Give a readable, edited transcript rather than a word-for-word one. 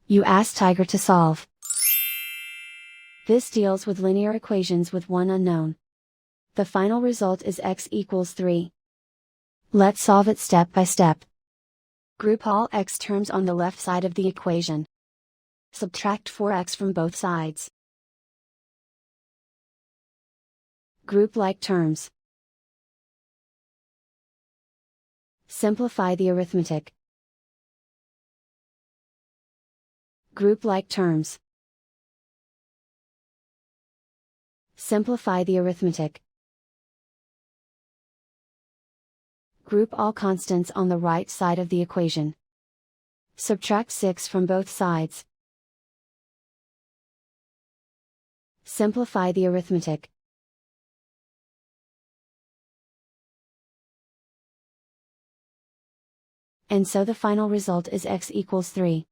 You ask Tiger to solve. This deals with linear equations with one unknown. The final result is x equals 3. Let's solve it step by step. Group all x terms on the left side of the equation. Subtract 4x from both sides. Group like terms. Simplify the arithmetic. Group like terms. Simplify the arithmetic. Group all constants on the right side of the equation. Subtract 6 from both sides. Simplify the arithmetic. And so the final result is x equals 3.